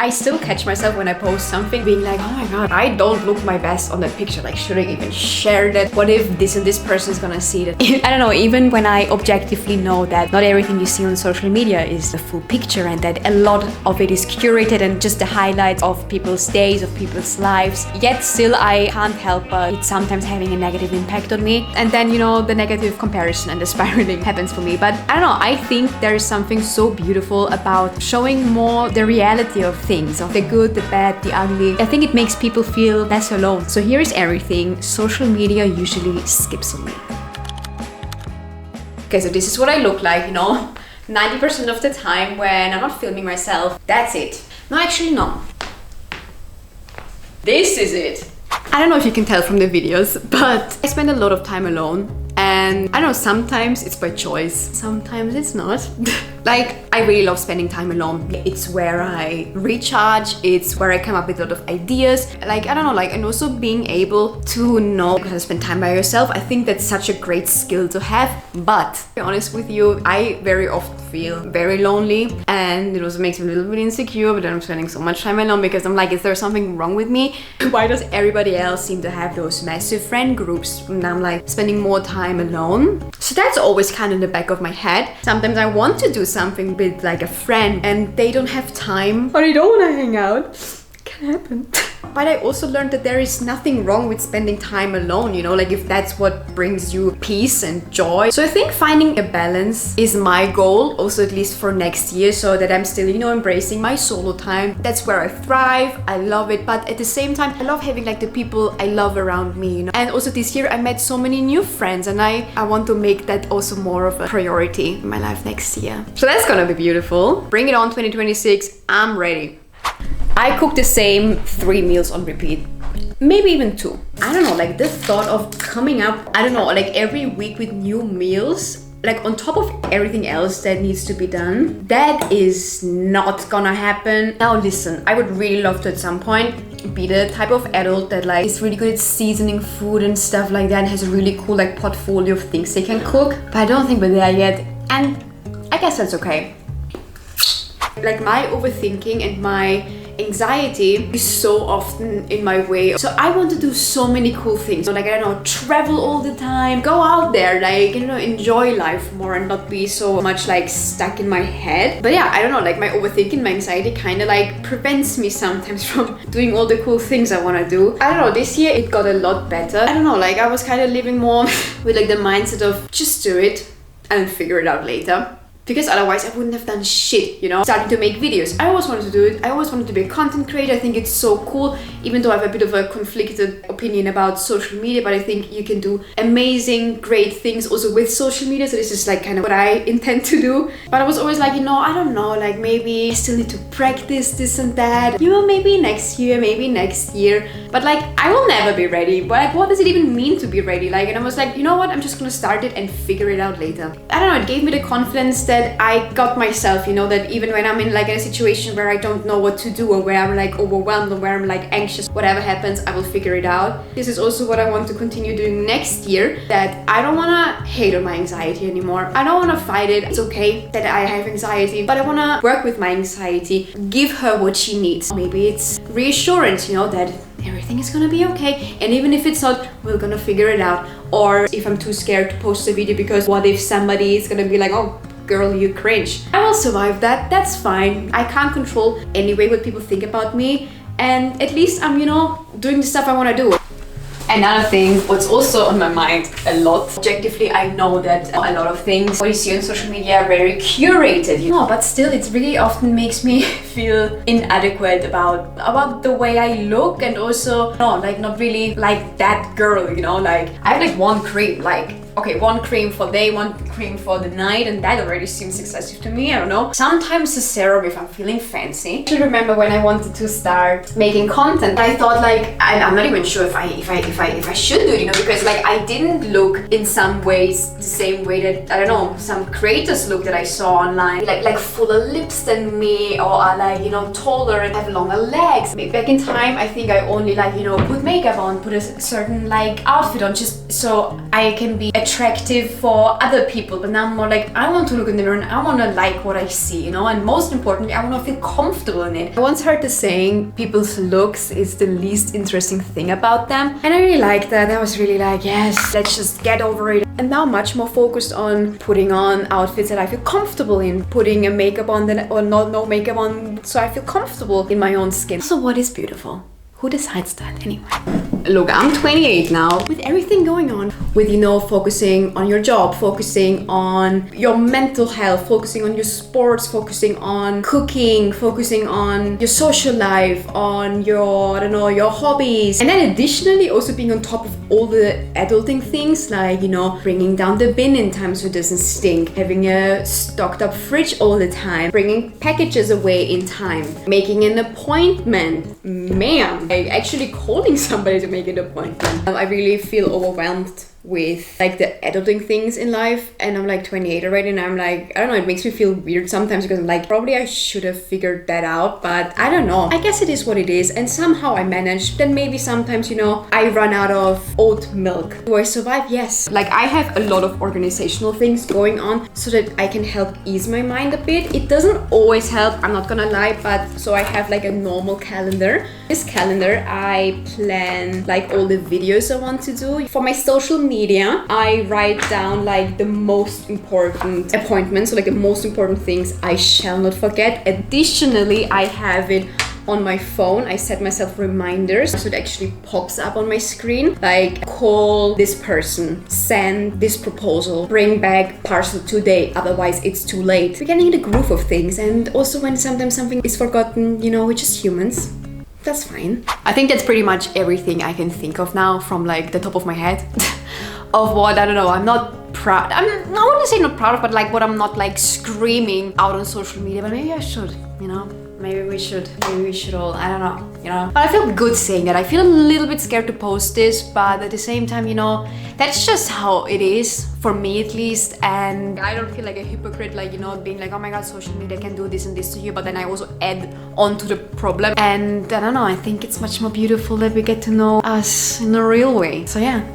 I still catch myself when I post something being like, oh my god, I don't look my best on that picture. Like, should I even share that? What if this and this person is gonna see that? I don't know, even when I objectively know that not everything you see on social media is the full picture and that a lot of it is curated and just the highlights of people's days, of people's lives, yet still I can't help but it's sometimes having a negative impact on me. And then, you know, the negative comparison and the spiraling happens for me. But I don't know, I think there is something so beautiful about showing more the reality of things, of the good, the bad, the ugly. I think it makes people feel less alone. So here is everything social media usually skips on me. Okay, so this is what I look like, you know, 90% of the time when I'm not filming myself. That's it. No, actually no. This is it. I don't know if you can tell from the videos, but I spend a lot of time alone. And I don't know, sometimes it's by choice, sometimes it's not. Like, I really love spending time alone. It's where I recharge, it's where I come up with a lot of ideas. Like, I don't know, like, and also being able to know how to spend time by yourself. I think that's such a great skill to have. But, to be honest with you, I very often feel very lonely. And it also makes me a little bit insecure, but then I'm spending so much time alone because I'm like, is there something wrong with me? Why does everybody else seem to have those massive friend groups? And I'm like, spending more time alone. So that's always kind of in the back of my head. Sometimes I want to do something with like a friend and they don't have time or they don't want to hang out. Can happen. But I also learned that there is nothing wrong with spending time alone, you know, like if that's what brings you peace and joy. So I think finding a balance is my goal, also at least for next year, so that I'm still, you know, embracing my solo time. That's where I thrive, I love it, but at the same time, I love having like the people I love around me, you know. And also this year I met so many new friends and I want to make that also more of a priority in my life next year. So that's gonna be beautiful. Bring it on 2026, I'm ready. I cook the same 3 meals on repeat, maybe even 2. I don't know, like the thought of coming up, I don't know, like every week with new meals, like on top of everything else that needs to be done, that is not gonna happen. Now listen, I would really love to at some point be the type of adult that like is really good at seasoning food and stuff like that and has a really cool like portfolio of things they can cook, but I don't think we're there yet, and I guess that's okay. Like my overthinking and my anxiety is so often in my way. So I want to do so many cool things. So like, I don't know, travel all the time, go out there, like, you know, enjoy life more and not be so much like stuck in my head. But yeah, I don't know, like my overthinking, my anxiety kind of like prevents me sometimes from doing all the cool things I want to do. I don't know, this year it got a lot better. I don't know, like I was kind of living more with like the mindset of just do it and figure it out later. Because otherwise I wouldn't have done shit, you know? Starting to make videos. I always wanted to do it. I always wanted to be a content creator. I think it's so cool, even though I have a bit of a conflicted opinion about social media, but I think you can do amazing, great things also with social media. So this is like kind of what I intend to do. But I was always like, you know, I don't know, like maybe I still need to practice this and that. You know, maybe next year. But like, I will never be ready. But like, what does it even mean to be ready? Like, and I was like, you know what? I'm just gonna start it and figure it out later. I don't know, it gave me the confidence that I got myself, you know, that even when I'm in like a situation where I don't know what to do or where I'm like overwhelmed or where I'm like anxious, whatever happens, I will figure it out. This is also what I want to continue doing next year, that I don't want to hate on my anxiety anymore. I don't want to fight it. It's okay that I have anxiety, but I want to work with my anxiety, give her what she needs. Maybe it's reassurance, you know, that everything is gonna be okay, and even if it's not, we're gonna figure it out. Or if I'm too scared to post a video because what if somebody is gonna be like, oh girl, you cringe. I will survive that, that's fine. I can't control anyway what people think about me, and at least I'm, you know, doing the stuff I want to do. Another thing, what's also on my mind a lot, objectively I know that a lot of things what you see on social media are very curated, you know, but still it really often makes me feel inadequate about the way I look, and also like not really like that girl, you know, like I have like one cream, like okay, one cream for day, one cream for the night, and that already seems excessive to me. I don't know. Sometimes a serum if I'm feeling fancy. I remember when I wanted to start making content, I thought like I'm not even sure if I should do it, you know, because like I didn't look in some ways the same way that, I don't know, some creators look that I saw online, like fuller lips than me, or are like, you know, taller and have longer legs. Back in time, I think I only like, you know, put makeup on, put a certain like outfit on, just so I can be attractive for other people. But now I'm more like, I want to look in the mirror and I want to like what I see, you know, and most importantly, I want to feel comfortable in it. I once heard the saying, people's looks is the least interesting thing about them. And I really liked that. I was really like, yes, let's just get over it. And now I'm much more focused on putting on outfits that I feel comfortable in, putting a makeup on that, or no makeup on, so I feel comfortable in my own skin. So what is beautiful? Who decides that anyway? Look, I'm 28 now, with everything going on, with, you know, focusing on your job, focusing on your mental health, focusing on your sports, focusing on cooking, focusing on your social life, on your, I don't know, your hobbies. And then additionally also being on top of all the adulting things, like, you know, bringing down the bin in time so it doesn't stink, having a stocked up fridge all the time, bringing packages away in time, making an appointment. Man, like actually calling somebody to make an appointment. I really feel overwhelmed with like the adulting things in life, and I'm like 28 already, and I'm like, I don't know, it makes me feel weird sometimes because I'm like, probably I should have figured that out, but I don't know. I guess it is what it is, and somehow I managed. Then maybe sometimes, you know, I run out of oat milk. Do I survive? Yes. Like I have a lot of organizational things going on so that I can help ease my mind a bit. It doesn't always help, I'm not gonna lie, but so I have like a normal calendar. This calendar, I plan like all the videos I want to do. For my social media, I write down like the most important appointments, so like the most important things I shall not forget. Additionally, I have it on my phone. I set myself reminders so it actually pops up on my screen, like call this person, send this proposal, bring back parcel today, otherwise it's too late. We're getting in the groove of things, and also when sometimes something is forgotten, you know, we're just humans. That's fine. I think that's pretty much everything I can think of now from like the top of my head of what, I don't know, I'm not proud. I want to say not proud of, but like what I'm not like screaming out on social media, but maybe I should, you know? Maybe we should all, I don't know, you know? But I feel good saying that. I feel a little bit scared to post this, but at the same time, you know, that's just how it is, for me at least. And I don't feel like a hypocrite, like, you know, being like, oh my god, social media can do this and this to you, but then I also add on to the problem. And I don't know, I think it's much more beautiful that we get to know us in a real way. So yeah.